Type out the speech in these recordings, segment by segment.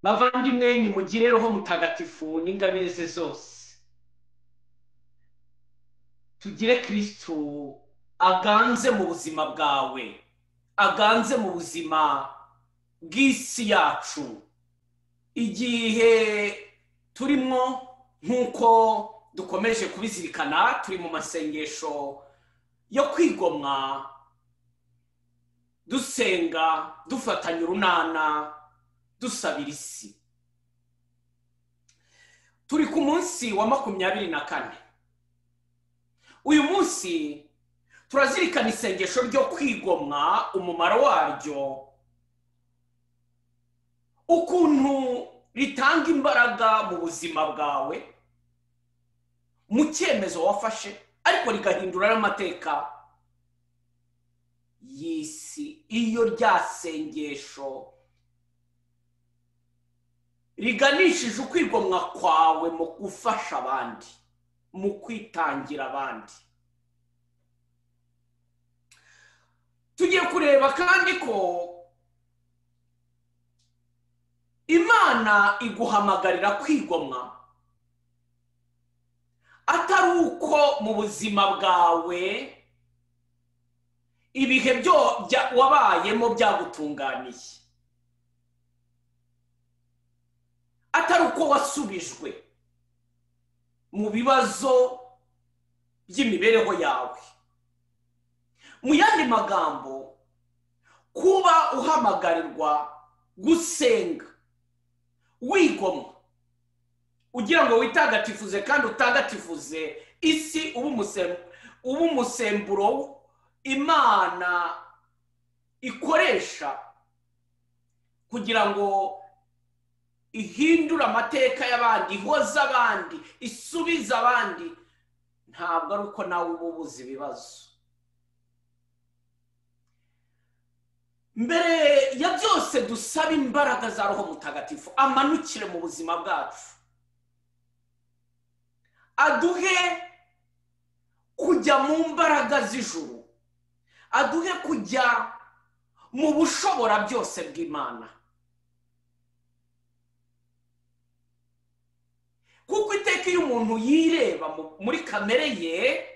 bavandimwe nimugire roho mutagatifu n'ingabire ze zose, tugire Kristo aganze mu buzima bwawe, aganze mu buzima bw'isi yacu. Igihe turimo nk'uko dukomeje kubizirikana, turi mu masengesho yo kwigomwa, dusenga dufatanya urunana, dusabira isi. Turi ku munsi wa 24. Uyu munsi turazirikana isengesho ryo kwigomwa, umumaro waryo, ukuntu ritanga imbaraga mu buzima bwawe, mu cyemezo wafashe, ariko rigahindura n'amateka y'isi. Iyo rya sengesho riganishije ukwigomwa kwawe mu gufasha abandi, mu kwitangira abandi. Tugiye kureba kandi ko Imana iguhamagarira kwigomwa, atari uko mu buzima bwawe ibihe byo wabayemo byagutunganiye, atari uko wasubijwe mu bibazo by'imibereho yawe. Mu yandi magambo, kuba uhamagarirwa gusenga wigomwa, ugira ngo witagatifuze kandi utagatifuze isi, uba umusemburo Imana ikoresha kugira ngo ihindura amateka y'abandi, ihoza abandi, isubiza abandi. Ntabwo ari uko nawe uba ubuze ibibazo. Mbere ya byose dusaba imbaraga za Roho Mutagatifu amanukire mu buzima bwacu, aduhe kujya mu mbaraga z'ijuru, aduhe kujya mu bushobora byose bw'Imana. Kuko iteka iyo umuntu yireba muri kamere ye,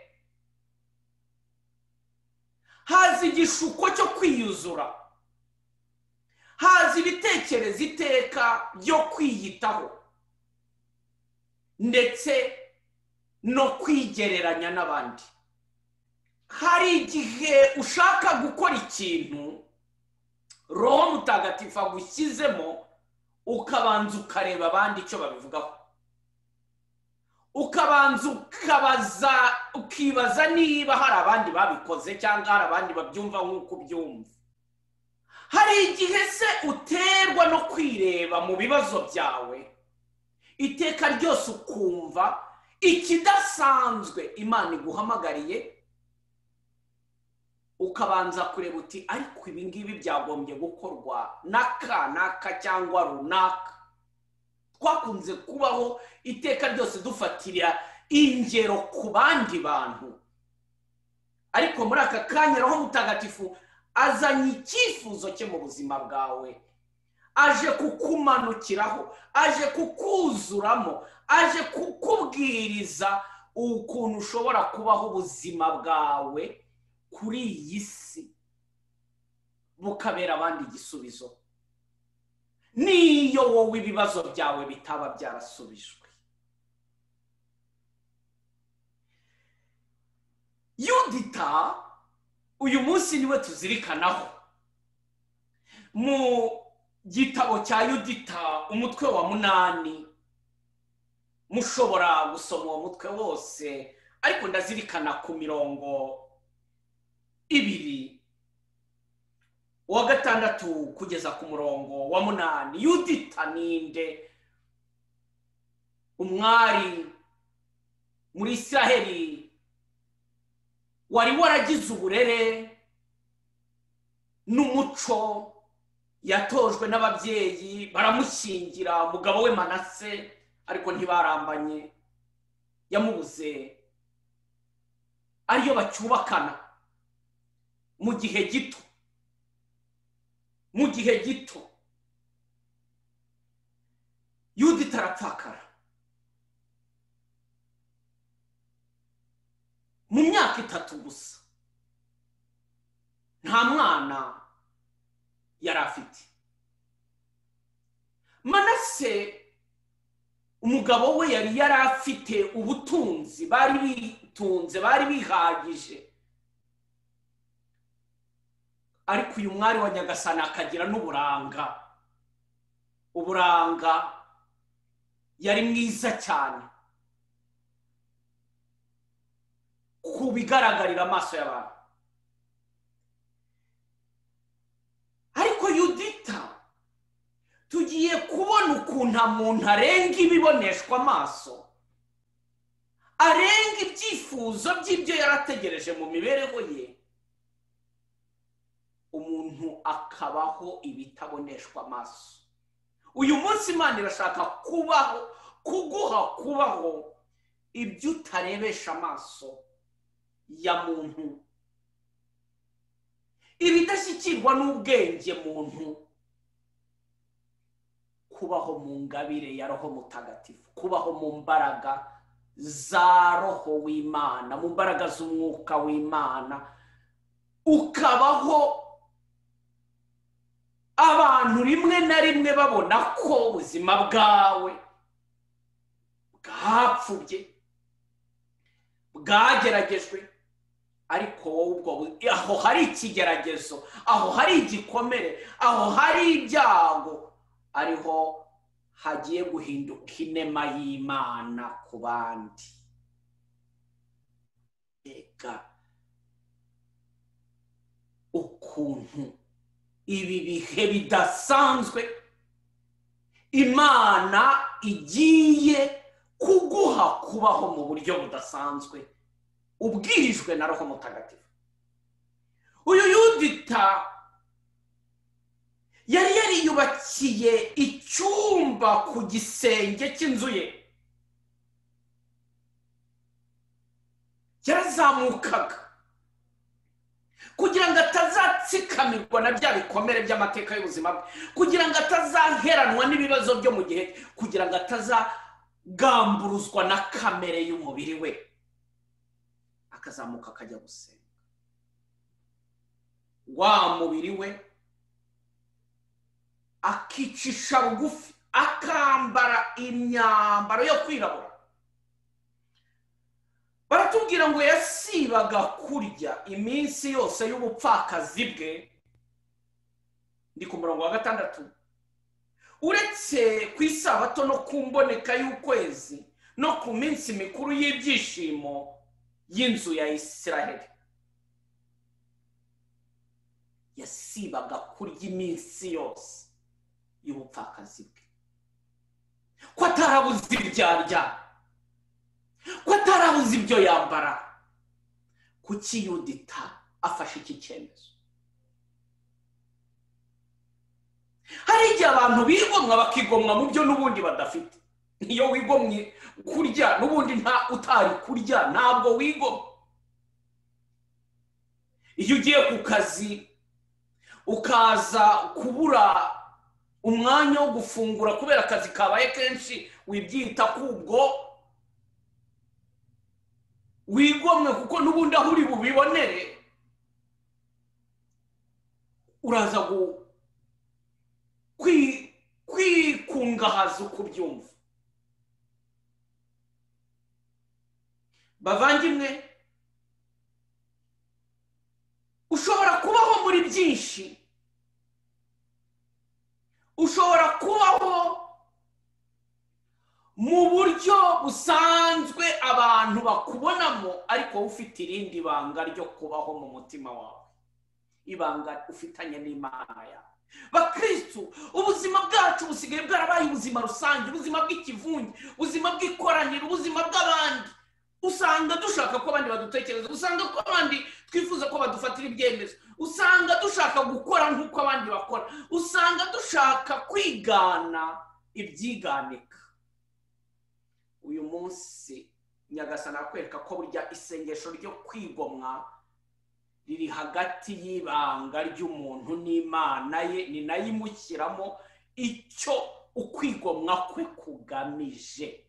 haza igishuko cyo kwiyuzura, haza ibitekerezo iteka byo kwiyitaho ndetse no kwigereranya n'abandi. Hari igihe ushaka gukora ikintu Roho Mutagatifu agushyizemo, ukabanza ukareba abandi icyo babivugaho, ukabanza ukibaza niba hari abandi babikoze cyangwa hari abandi babyumva nk'uko ubyumva. Hari igihe se uterwa no kwireba mu bibazo byawe, iteka ryose ukumva ikidasanzwe Imana iguhamagariye, ukabanza kureba uti ariko ibi ngibi byagombye gukorwa n'aka cyangwa runaka. Twakunze kubaho iteka ryose dufatira ingero ku bandi bantu, ariko muri aka kanya Roho Mutagatifu azanye icyifuzo cye mu buzima bwawe, aje kukumanukiraho, aje kukuzuramo, aje kukubwiriza ukuntu ushobora kubaho ubuzima bwawe kuri iyi si bukabera abandi igisubizo, niyo wowe ibibazo byawe bitaba byarasubijwe. Yudita uyu munsi niwe tuzirikanaho. Mu gitabo cya Yudita umutwe wa 8, mushobora gusoma uwo mutwe wose, ariko ndazirikana ku mirongo 2, wa 6 kugeza ku murongo wa 8. Yudita ninde? Umwari muri Israheli wari waragize uburere n'umuco, yatojwe n'ababyeyi, baramushyingira umugabo we Manase, ariko ntibarambanye, yamubuze ariyo bacyubakana mu gihe gito. Yudita arapfakara mu myaka 3 gusa, nta mwana yari afite. Manase umugabo we yari afite ubutunzi, bari bitunze, bari bihagije, ariko uyu mwari wa Nyagasani akagira n'uburanga. Uburanga, yari mwiza cyane kubigaragarira amaso y'abantu. Ariko Yudita tugiye kubona ukuntu umuntu arenga ibiboneshwa amaso, arenga ibyifuzo by'ibyo yarategereje mu mibereho ye, umuntu akabaho ibitaboneshwa amaso. Uyu munsi Imana irashaka kuguha ibyo utarebesha amaso ya muntu, ibidashyikirwa n'ubwenge muntu, kubaho mu ngabire ya Roho Mutagatifu, kubaho mu mbaraga za Roho w'Imana, mu mbaraga z'umwuka w'Imana, ukabaho abantu rimwe na rimwe babona ko ubuzima bwawe bwapfubye, bwageragejwe, ariko wowe ubwo aho hari ikigeragezo, aho hari igikomere, aho hari ibyago, ariho hagiye guhinduka inema y'Imana ku bandi. Ega ukuntu ibi bihe bidasanzwe Imana igiye kuguha kubaho mu buryo budasanzwe, ubwirijwe na Roho Mutagatifu. Uyu Yudita yari yariyubakiye icyumba ku gisenge cy'inzu ye, yarazamukaga kugira ngo atazatsikamirwa na bya bikomere by'amateka y'ubuzima bwe, kugira ngo atazaheranwa n'ibibazo byo mu gihe, kugira ngo atazagamburuzwa na kamere y'umubiri we, akazamuka akajya gusenga. Wa mubiri we akicisha bugufi, akambara imyambaro yo kwirabura. Baratubwira ngo yasibaga kurya iminsi yose y'ubupfakazi bwe. Ndi ku murongo wa 6. Uretse ku isabato no ku mboneka y'ukwezi no ku minsi mikuru y'ibyishimo y'inzu ya Isiraheli, yasibaga kurya iminsi yose y'ubupfakazi bwe. Ko atarabuze ibyarya, ko atarabuze ibyo yambara, kuki Yudita afashe iki cyemezo? Hari igihe abantu bigomwa bakigomwa mu byo n'ubundi badafite. Iyo wigomwe kurya n'ubundi nta utari kurya, ntabwo wigomwa. Iyo ugiye ku kazi ukaza kubura umwanya wo gufungura kubera akazi kabaye kenshi, wibyita kubwo wigomwe, kuko n'ubundi aho uri bubibonere uraza kwikungahaza uko ubyumva. Bavandimwe, ushobora kubaho muri byinshi, ushobora kubaho mu buryo busanzwe abantu bakubonamo, ariko ufite irindi banga ryo kubaho mu mutima wawe, ibanga ufitanye n'Imana yawe. Bakristo, ubuzima bwacu busigaye bwarabaye ubuzima rusange, ubuzima bw'ikivunge, ubuzima bw'ikoraniro, ubuzima bw'abandi. Usanga dushaka ko abandi badutekereza, usanga ko abandi twifuza ko badufatira ibyemezo, usanga dushaka gukora nk'uko abandi bakora, usanga dushaka kwigana ibyiganika. Uyu munsi Nyagasani akwereka ko burya isengesho ryo kwigomwa riri hagati y'ibanga ry'umuntu n'Imana ye, ni nayo imushyiramo icyo ukwigomwa kwe kugamije.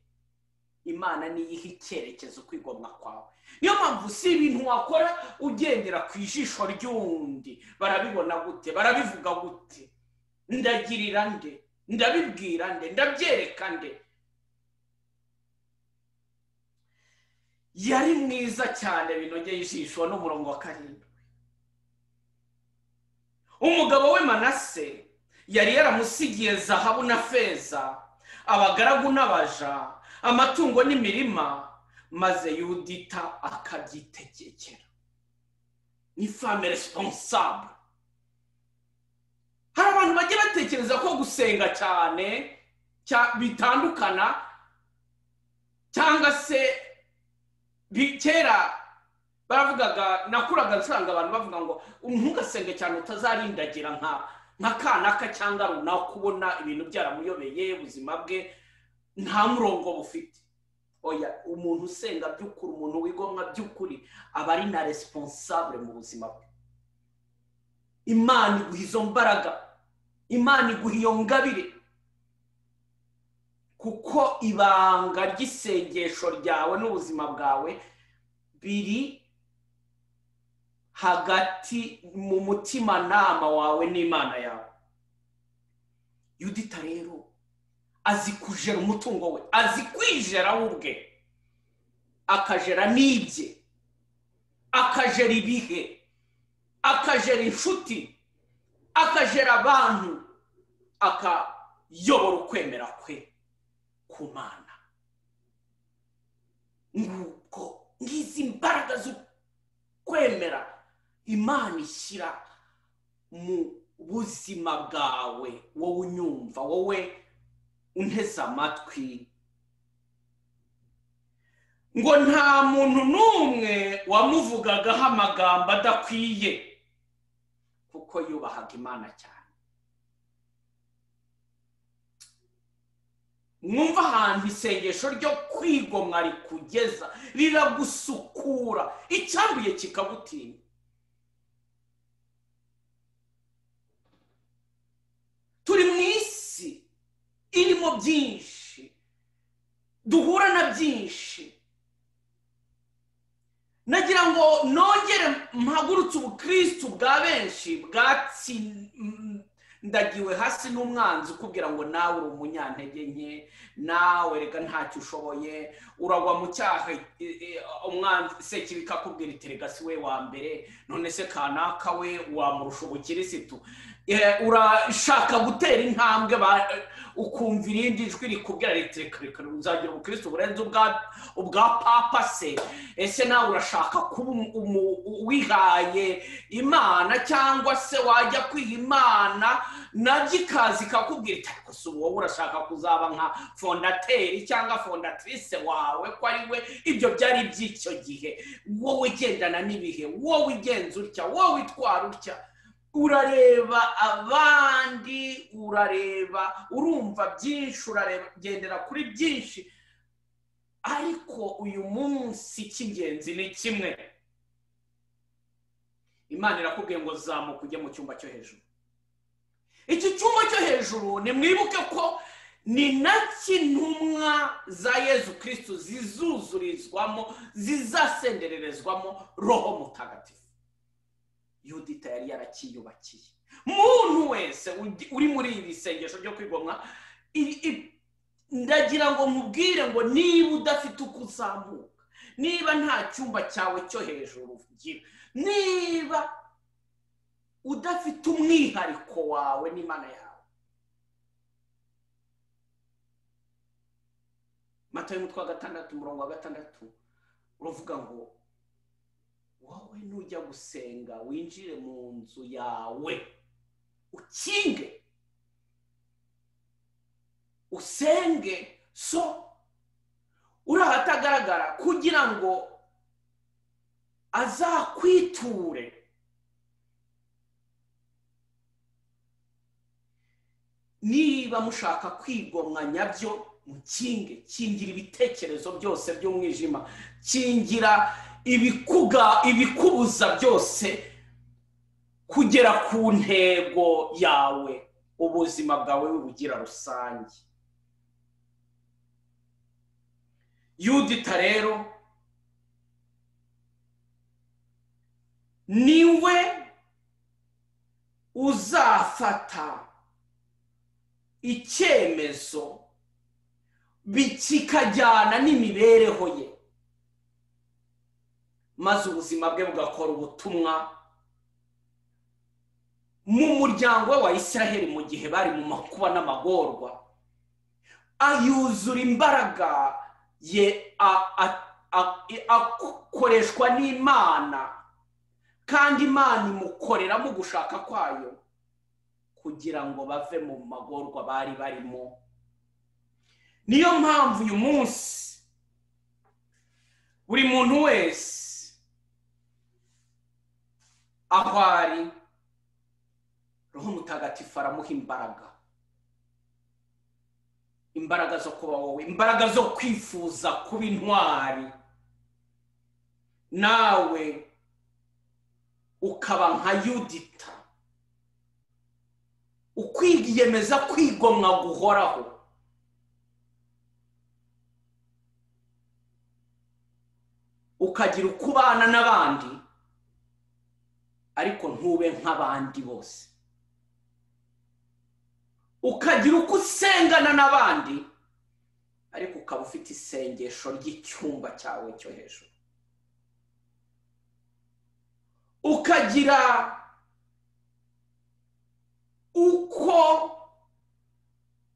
Imana niyiha icyerekezo kwigomwa kwawe. Niyo mpamvu si ibintu wakora ugendera ku ijisho ry'undi. Barabibona gute? Barabivuga gute? Ndagirira nde? Ndabibwira nde? Ndabyereka nde? Yari mwiza cyane binogeye ijisho. N'umurongo wa 7. Umugabo we Manase yari yaramusigiye zahabu na feza, abagaragu n'abaja, amatungo n'imirima, maze Yudita akabyitegekera. Ni femme responsable. Hari abantu bagiye batekereza ko gusenga cyane bitandukana, cyangwa se kera baravugaga, nakuraga nsanga abantu bavuga ngo ntugasenge cyane utazarindagira nka kanaka cyangwa runaka, kubona ibintu byaramuyobeye ubuzima bwe nta murongo bufite. Oya, umuntu usenga by'ukuri, umuntu wigomwa by'ukuri, aba ari na responsable mu buzima bwe. Imana iguha izo mbaraga, Imana iguha iyo ngabire, kuko ibanga ry'isengesho ryawe n'ubuzima bwawe biri hagati mu mutima nama wawe n'Imana yawe. Yudita rero azi kujera umutungo we, azi kwijera ubwe, akajera n'ibye, akajera ibihe, akajera inshuti, akajera abantu, akayobora ukwemera kwe ku Mana. Nguko ngizi imbaraga zo kwemera Imana ishyira mu buzima bwawe, wowe unyumva, wowe unteze amatwi. Ngo nta muntu n'umwe wamuvugagaho amagambo adakwiye, kuko yubahaga Imana cyane. Mwumva ahantu isengesho ryo kwigomwa rikugeza, riragusukura, icyambuye kikagutinya. Turi mu isi irimo byinshi, duhura na byinshi. Nagira ngo nongere mpagurutse ubukristo bwa benshi bwatsindagiwe hasi n'umwanzi ukubwira ngo nawe uri umunyantege nke, nawe reka ntacyo ushoboye, uragwa mu cyaha. Umwanzi se kibikakubwira iterega si we wa mbere, none se kanaka we wamurusha ubukirisitu. Urashaka gutera intambwe ukumva irindi jwi rikubwira ritereka uzagira ubukristo burenze ubwa papa se. Ese nawe urashaka kuba wihaye Imana, cyangwa se wajya kwiha Imana nabyo ikazi kakubwira iti ariko si wowe urashaka kuzaba nka fondateri cyangwa fondatrice wawe, ko ari we. Ibyo byari by'icyo gihe. Wowe gendana n'ibihe, wowe igenza utya, wowe itwara utya. Urareba abandi, urareba, urumva byinshi, urareba, gendera kuri byinshi. Ariko uyu munsi cy'ingenzi ni kimwe. Imana irakubwiye ngo zamuka ujye mu cyumba cyo hejuru. Iki cyumba cyo hejuru ni mwibuke ko ni nacyo intumwa za Yezu Kristo zizuzurizwamo, zizasendererezwamo Roho Mutagatifu. Yudita yari yarakiyubakiye. Muntu wese uri muri iri sengesho ryo kwigomwa, ndagira ngo nkubwire ngo niba udafite uko uzamuka, niba nta cyumba cyawe cyo hejuru ugira, niba udafite umwihariko wawe n'Imana yawe. Matayo umutwe wa 6 umurongo wa 6 uravuga ngo wowe nujya gusenga winjire mu nzu yawe, ukinge, usenge so urahatagaragara, kugira ngo azakwiture. Niba mushaka kwigomwa nyabyo, mukinge, kingira ibitekerezo byose by'umwijima, kingira ibikubuza byose kugera ku ntego yawe. ubuzima bwawe bugira rusange. Yudita rero niwe uzafata icyemezo bikikajyana n'imibereho ye, maze ubuzima bwe bugakora ubutumwa mu muryango wa Isiraheli mu gihe bari mu makuba n'amagorwa, ayuzura imbaraga ye, akoreshwa n'Imana, kandi Imana imukoreramo gushaka kwayo kugira ngo bave mu magorwa bari barimo. Niyo mpamvu uyu munsi buri muntu wese aho ari, Roho Mutagatifu aramuha imbaraga zo kuba wowe, imbaraga zo kwifuza kuba intwari, nawe ukaba nka Yudita, ukwiyemeza kwigomwa guhoraho, ukagira ukubana n'abandi ariko ntube nk'abandi bose, ukagira uko usengana n'abandi ariko ukaba ufite isengesho ry'icyumba cyawe cyo hejuru, ukagira uko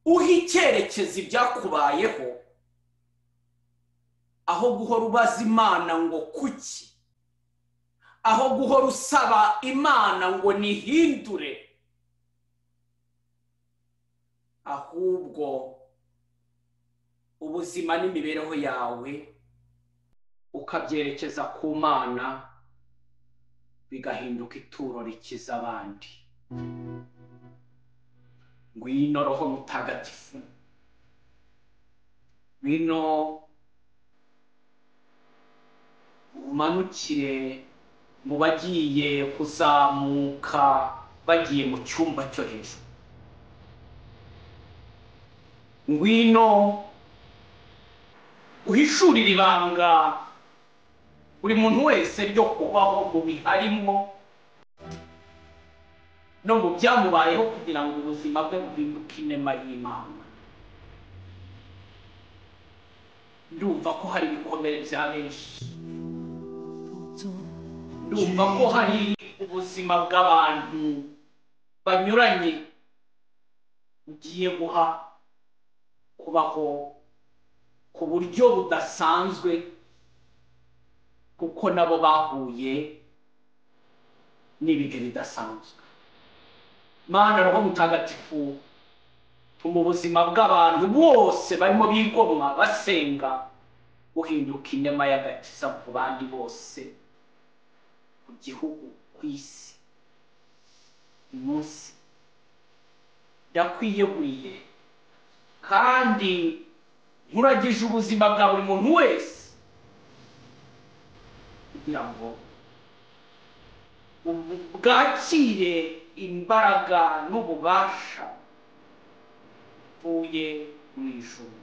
uha icyerekezo ibyakubayeho, aho guhora ubaza Imana ngo kuki, aho guhora usaba Imana ngo nihindure, ahubwo ubuzima n'imibereho yawe ukabyerekeza ku Mana, bigahinduka ituro rikiza abandi. Ngwino Roho Mutagatifu, ngwino umanukire mu bagiye kuzamuka bagiye mu cyumba cyo hejuru. Ngwino uhishurira ibanga buri muntu wese ryo kubaho mu biharimo no mu byamubayeho, kugira ngo ubuzima bwe buhinduke inema y'Imana. Ndumva ko hari ibikomere bya benshi, ndumva ko hari ubuzima bw'abantu banyuranye ugiye guha kubaho ku buryo budasanzwe, kuko nabo bahuye n'ibihe bidasanzwe. Mana Roho Mutagatifu, mu buzima bw'abantu bose barimo bigomwa basenga, uhinduka inema y'agakiza ku bandi bose, ku gihugu, ku isi. Umunsi ndakwiyeguriye kandi nkuragije ubuzima bwa buri muntu wese, kugira ngo bwakire imbaraga n'ububasha buvuye mu ijuru,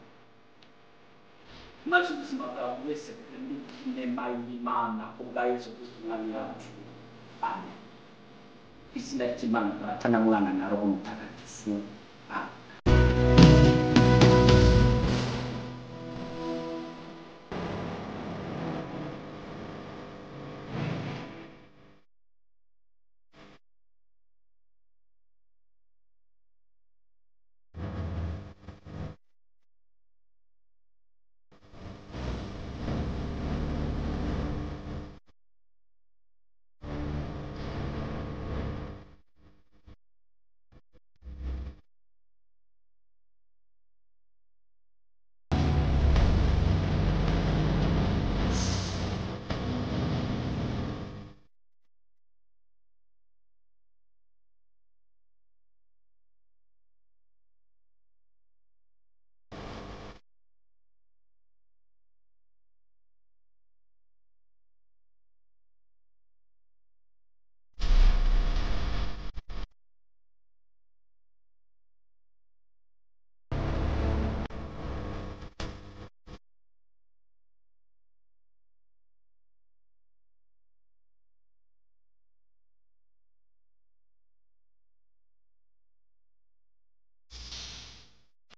maze ubuzima bwa buri wese buhinduke inema y'Imana ku bwa Yesu Kristo Umwami wacu. Amen. Izina ry'Imana Data na Mwana na Roho Mutagatifu. Amen.